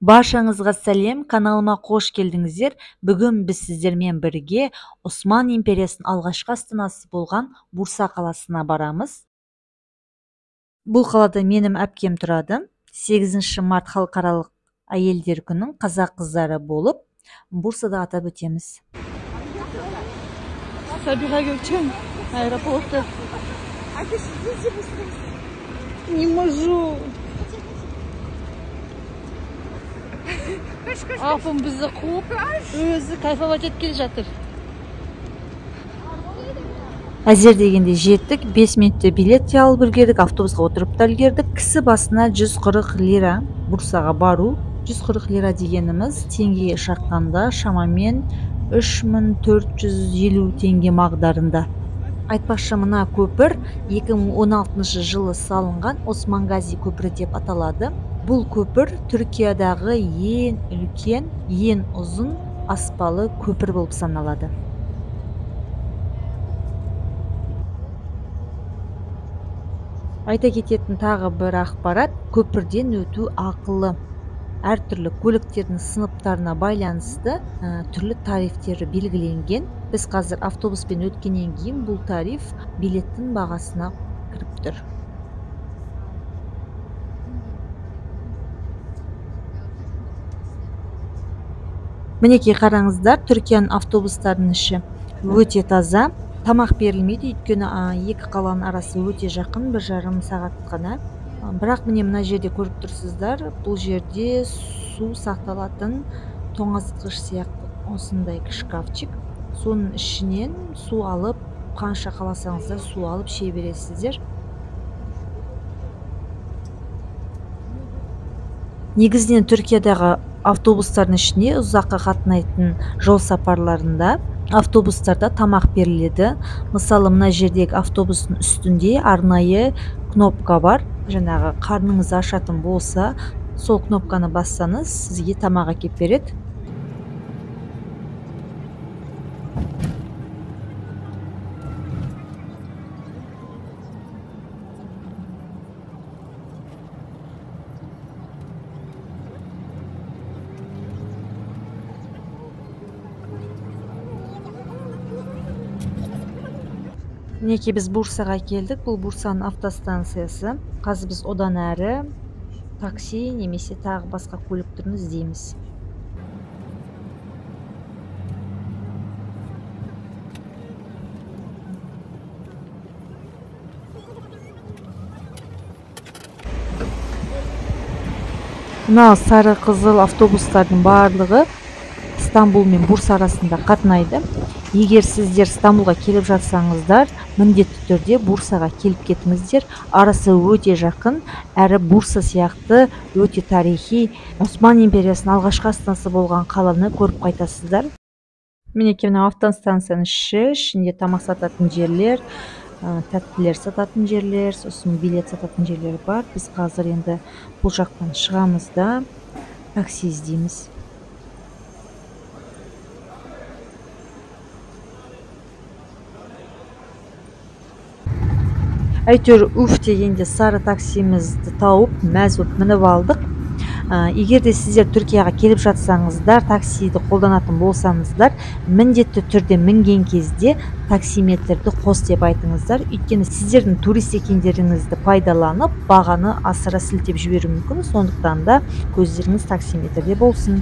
Баршаңызға сәлем, каналыма қош келдіңіздер. Бүгін біз сіздермен бірге Осман империясының алғашқы астанасы болған Бурса қаласына барамыз. Бұл қалада менің әпкем тұрады. 8 март халықаралық әйелдер күнін қазақ қыздары болып, Бурсада атап өтеміз. Сабиха Gökçen, аэропорты. Не могу. Апам бізді қуып, өзі кайфовать еткелі жатыр. Әзер дегенде жеттік, 5 минутте билет алып үлгердік, автобусқа отырып та үлгердік. Кісі басына 140 лира Бурсаға бару. 140 лира дегеніміз теңгеге шаққанда шамамен 3450 теңге мағдарында. Айтпақшы, мына көпір 2016 жылы салынған Осман Гази көпірі деп аталады. Бұл көпір Түркиядағы ең үлкен, ең ұзын аспалы көпір болып саналады. Айта кететін тағы бір ақпарат, көпірден өту ақылы. Әртүрлі көліктердің сыныптарына байланысты түрлі тарифтері белгіленген. Біз қазір автобуспен өткеннен кейін бұл тариф билеттің бағасына кіріп тұр. Мінекей қараңыздар, Түркияның автобустарының іші өте таза. Тамақ берілмейді, өйткені екі қаланың арасы өте жақын, 1,5 сағат қана. Бірақ мына жерде көріп тұрсыздар, бұл жерде су сақталатын тоңазытқыш сияқты осындай шкафчик. Соның ішінен су алып, қанша қаласаңыздар су алып ше бересіздер. Негізінен Түркиядағы автобустардың ішіне ұзаққа қатынайтын жол сапарларында автобустарда тамақ беріледі. Мысалы, мына жердегі автобустың үстінде арнайы кнопка бар. Жаңағы қарныңыз ашатын болса, сол кнопканы бассаңыз, сізге тамақ әкеп береді. Мінекей біз Бурсаға келдік. Бұл Бурсаның автостанциясы. Қазір біз одан әрі такси немесе тағы басқа көлік түрін іздейміз. Мына сары қызыл автобустардың барлығы Стамбул мен Бурса арасында қатынайды. Егер сіздер Стамбулға келіп жатсаңыздар, міндетті түрде Бурсаға келіп кетіңіздер. Арасы өте жақын, әрі Бурса сияқты өте тарихи, Осман империясының алғашқы астанасы болған қаланы көріп қайтасыздар. Мінекей мына автостанцияның ішінде тамақ сататын жерлер, тәттілер сататын жерлер, сосын билет сататын жерлер бар. Біз қазір енді бұл жақтан шығамыз да такси іздейміз. Әйтеуір уф дегенде сары таксимізді тауып, мәз болып мініп алдық. Егер де сіздер Түркияға келіп жатсаңыздар, таксиді қолданатын болсаңыздар, міндетті түрде мінген кезде таксиметрді қос деп айтыңыздар. Өйткені сіздердің турист екендеріңізді пайдаланып, бағаны асыра сілтеп жіберуі мүмкін. Сондықтан да көздеріңіз таксиметрде болсын.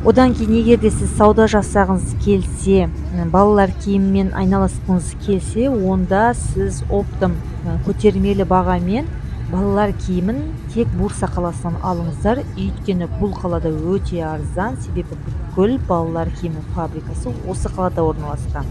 Одан кейін егер де сіз сауда жасағыңыз келсе, балалар киіммен айналысқыңыз келсе, онда сіз оптом көтермелі бағамен балалар киімін тек Бурса қаласынан алыңыздар. Өйткені бұл қалада өте арзан, себебі бүкіл балалар киімі фабрикасы осы қалада орналасқан.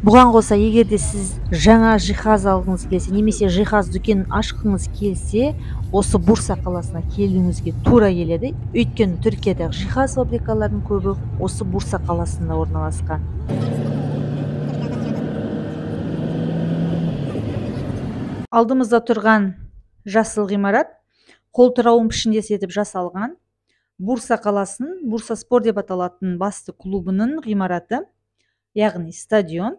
Бұған қоса, егер де сіз жаңа жиһаз алғыңыз келсе, немесе жиһаз дүкенін ашқыңыз келсе, осы Бурса қаласына келуіңізге тура келеді. Өйткені Түркиядағы жиһаз фабрикаларының көбі осы Бурса қаласында орналасқан. Алдымызда тұрған жасыл ғимарат кол турауын пішіндес етіп жасалған Бурса қаласының Бурса спорт деп аталатын басты клубының ғимараты, яғни стадион.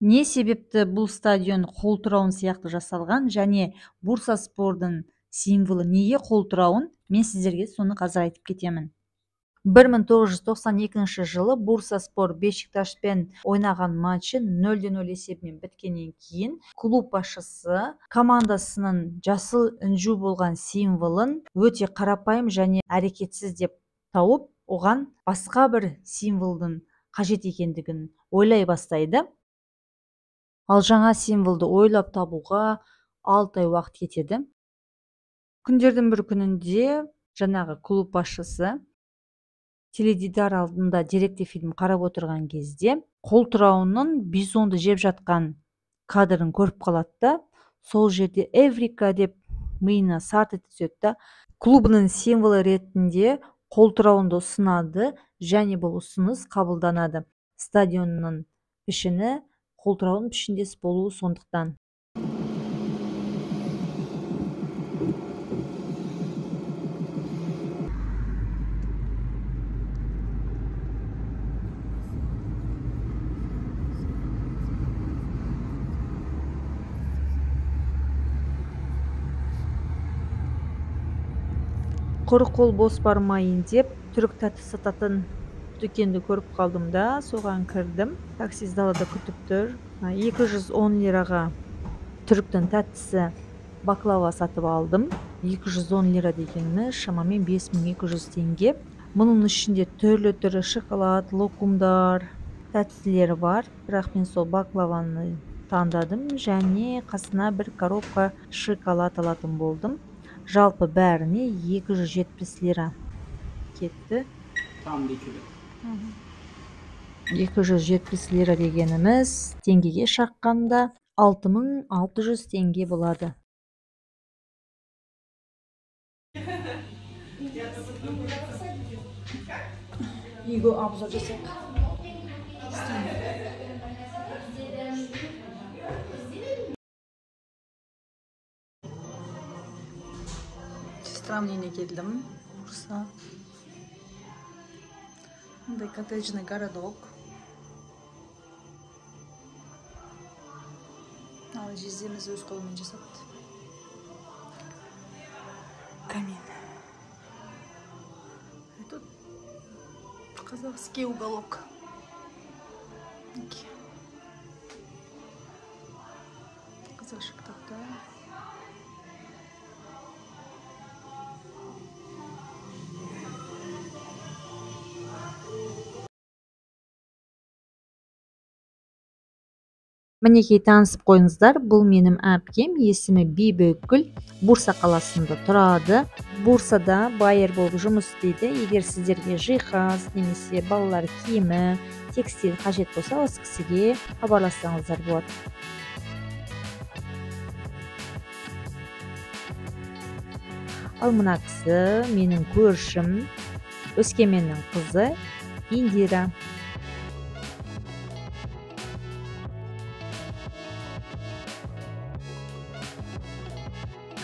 Не себепті бұл стадион қол турауын сияқты жасалған және Бурса спордың символы неге қол турауын, мен сіздерге соны қазір айтып кетемін. 1992 жылы Бурса спорт Бешикташпен ойнаған матчы 0-0 есебімен біткеннен кейін клуб басшысы командасының жасыл інжу болған символын өте қарапайым және әрекетсіз деп тауып, оған басқа бір символдың қажет екендігін ойлай бастайды. Ал жаңа символды ойлап табуға 6 ай уақыт кетеді. Күндердің бір күнінде жаңағы клуб басшысы теледидар алдында деректі фильм қарап отырған кезде қол турауының бизонды жеп жатқан кадрын көріп қалады да, сол жерде Эврика деп миына сарт ете түседі. Клубының символы ретінде қол турауынды ұсынады және бұл ұсыныс қабылданады. Стадионның пішіні қол турауының пішіндес болуы сондықтан. Құр қол бос бармайын деп түрік тәтті сататын дүкенді көріп қалдым да, соған кірдім. Таксист далада күтіп тұр. 210 лираға түріктің тәттісі баклава сатып алдым. 210 лира дегеніміз шамамен 5200 теңге. Мұның ішінде түрлі шоколад, локумдар, тәттілері бар. Бірақ мен сол баклаваны таңдадым және қасына бір коробка шоколад алатын болдым. Жалпы бәріне 270 лира кетті. Tam 2 kilo. 270 лира дегеніміз теңгеге шаққанда 6600 теңге болады. Ego обзор жасайық. Сравнение келдім. Бурса. Мындай коттеджный городок. Ал жездеміз өз қолымен жасапты. Камин. Тут казахский уголок. Қазақша кітаптар. Мінекей танысып қойыңыздар, бұл менің әпкем, есімі Бибігүл, Бурса қаласында тұрады. Бурсада байер болып жұмыс істейді. Егер сіздерге жиһаз немесе балалар киімі, текстиль қажет болса, осы кісіге хабарлассаңыздар болады. Ал мына кісі менің көршім, Өскеменнің қызы Индира.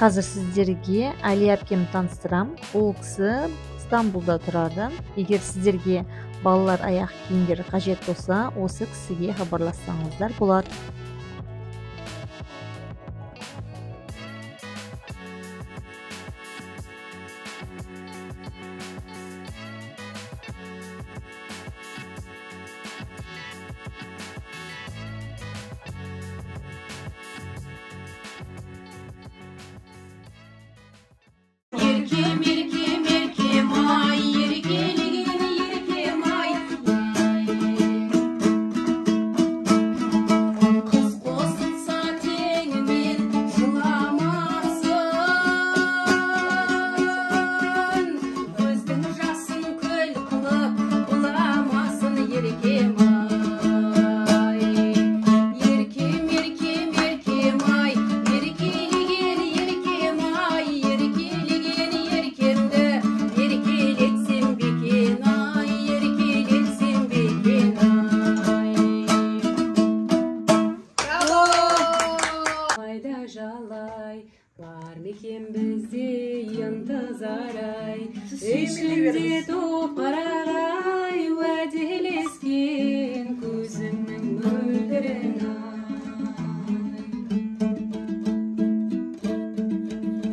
Қазір сіздерге Али әпкемді таныстырам. Ол кісі Стамбулда тұрады. Егер сіздерге балалар аяқ киімдері қажет болса, осы кісіге хабарлассаңыздар болады. bizde yıldızlar ay. Eşimde topraray ve dileskin gözümün möldiren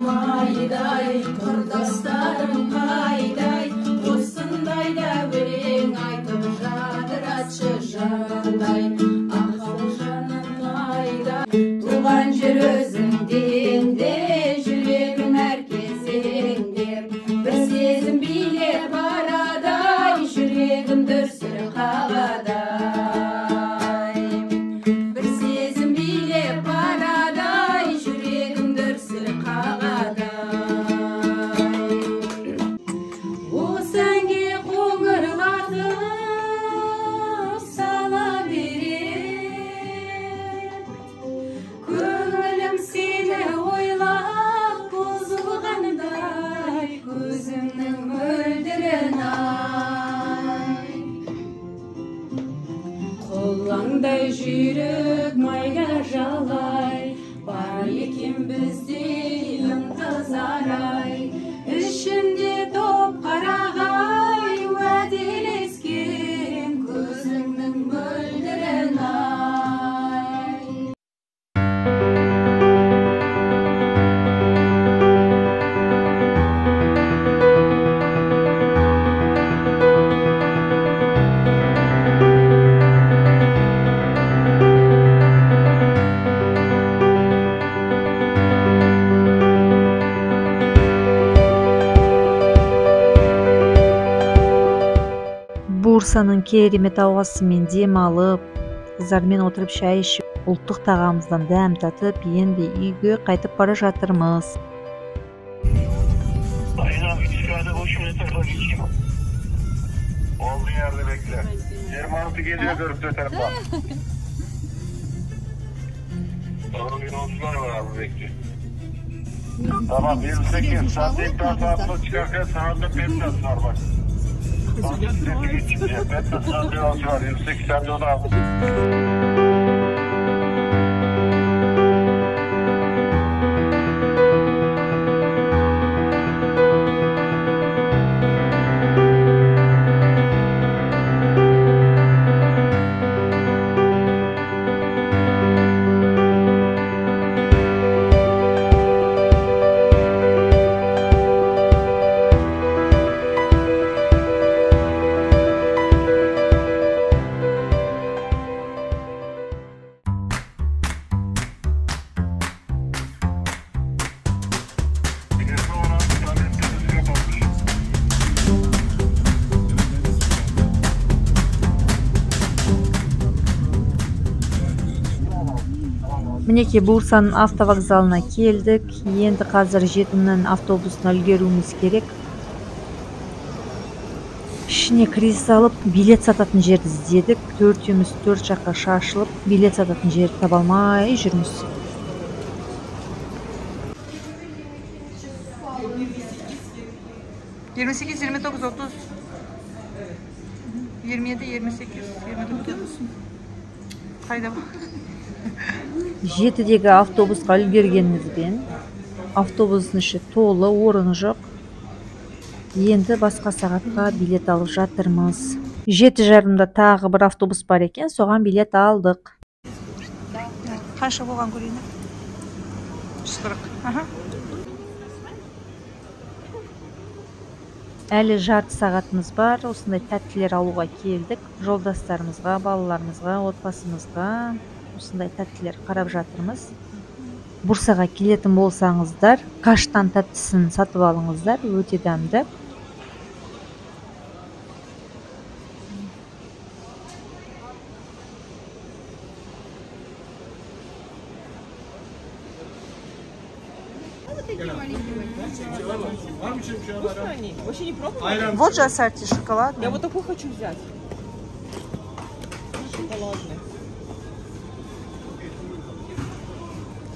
Hayday, kurdaslarım hayday, Osınday da verin aytım jadır açı janday. Ah canım hayday, tuğan jür özünden de, yüreğim merkezinde. Bir sezim bile baraday, yüreğim dürsür havaday. Bir sezim bile baraday, yüreğim dürsür havaday. O senge qo'ng'irlatib sala berer. Ko'nglim seni o'ylab buzilganday, ko'zimning mo'ldirin ay. Qo'llangday yurib mayga jalay, bar ekan bizde intizor ay. Ishimde top qarag'ay va dileskin ko'zingning mo'ldirin ay. Бурсанын керемет ауасымен дем алып, қыздармен отырып шай ішіп, ұлттық тағамымыздан дәм татып, енді үйге қайтып бара жатырмыз. Aynen, içeride boşuna tarafa geçeyim. Olduğu yerde bekle. 26 geliyor görüp de tarafa. Doğru bir yolcular var abi bekle. Tamam 28. Sen de iddia saatinde çıkarken sağında Petras var bak. Bak sesi geçince Petras'ın bir yolcu var. 28 sen de onu al. Мінекей Бурсаның автовокзалына келдік. Енді қазір жетімнің автобусына үлгеруіміз керек. Ішіне кіре салып, билет сататын жерді іздедік. Төртеуміз төрт жаққа шашылып, билет сататын жерді таба алмай жүрміз. Yirmi 29, 30, 27, 28, 29. Қайда бұл? Жетідегі автобусқа үлгергенімізбен автобустың іші толы, орын жоқ. Енді басқа сағатқа билет алып жатырмыз. 7:30-да тағы бір автобус бар екен, соған билет алдық. Қанша болған көрейін? 140. Әлі жарты сағатымыз бар. Осындай тәттілер алуға келдік. Жолдастарымызға, балаларымызға, отбасымызға осындай тәттілер қарап жатырмыз. Бурсаға келетін болсаңыздар, каштан тәттісін сатып алыңыздар, өте дәмді. Они вообще не пробовали? Вот же ассорти шоколадный. Я вот такой хочу взять. Шоколадный.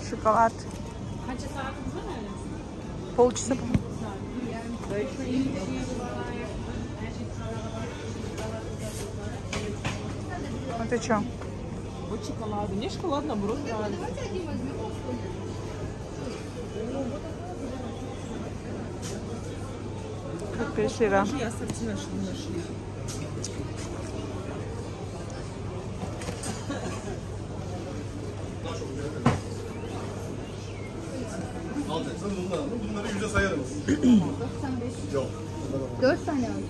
Шоколад. Полчаса. Да еще есть. А ты что? Вот шоколад. Мне шоколад наоборот нравится. 45 lira. Я сортир нашли. Bunları yüze sayarım. 4 tane aldım.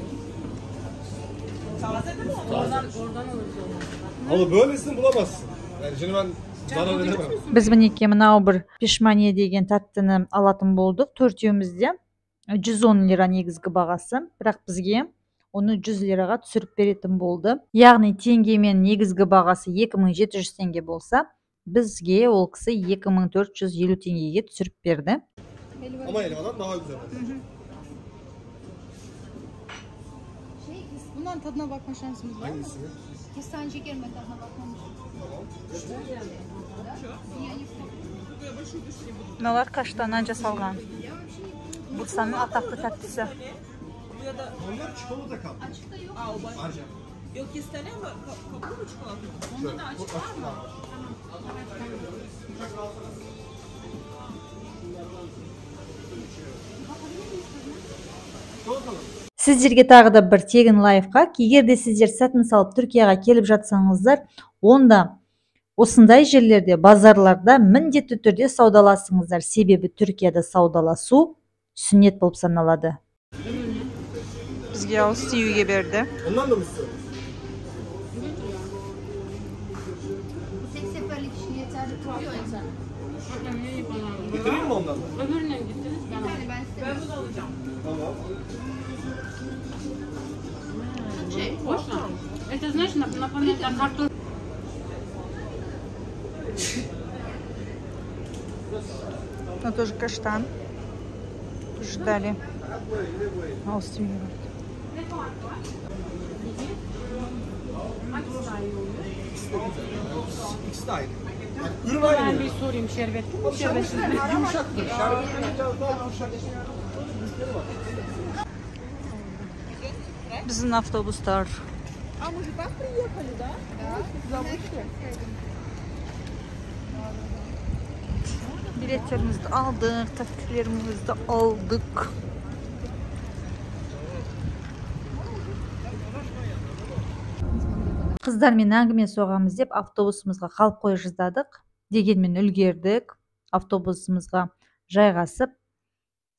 Ama böylesini bulamazsın. Yani şimdi ben zarar edemem. Biz minekey mınау bir pishmaniye деген таттыны алатын болдық. Төртеумізде 110 лира негізгі бағасы. Бірақ бізге оны 100 лираға түсіріп беретін болды. Яғни теңгемен негізгі бағасы 2700 теңге болса, бізге ол кісі 2450 теңгеге түсіріп берді. Ama elmadan daha güzel. Bundan tadına bakma şansımız var mı? Hangisini? Kestane şeker mi tadına bakmamış? Мыналар каштаннан жасалған. Бурсаның атақты тәттісі. Onlar çikolata kaplı. А, у вас? Harca. Yok kestane ama kabuğu mu çikolata? Şöyle, bu açık var. Сіздерге тағы да бір тегін лайфхак. Егер де сіздер сәтін салып Түркияға келіп жатсаңыздар, онда осындай жерлерде, базарларда міндетті түрде саудаласыңыздар. Себебі Түркияда саудаласу сүннет болып саналады. Бізге ауыз тиюге берді. Ondan da mı istiyorsun? Tek seferlik için yeterli tutuyor insan. Getireyim mi ondan da? Öbürüne gittiniz. Bir tane ben istemiyorum. Ben bunu alacağım. Tamam. Вкусно. Это, знаешь, напоминает картошку. Но тоже каштан. Ждали. Ауыз тиюге берді. İkisi de aynı. Ürün aynı. Ben bir sorayım şerbetli mi? Şerbetsiz mi? Yumuşaktır. Şerbetli biraz daha yumuşak. Біздің автобустар. А мы же так приехали, да? Biletlerimizi aldık, taktiklerimizi aldık. Қыздармен әңгіме соғамыз деп автобусымызға қалып қойып жаздадық. Дегенмен үлгердік. Автобусымызға жайғасып,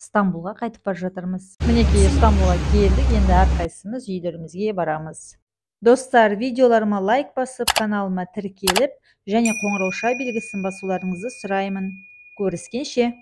Стамбулға қайтып бара жатырмыз. Мінекей Стамбулға келдік. Енді әрқайсымыз үйлерімізге барамыз. Достар, видеоларыма лайк басып, каналыма тіркеліп, және қоңырау белгісін басуларыңызды сұраймын. Көріскенше.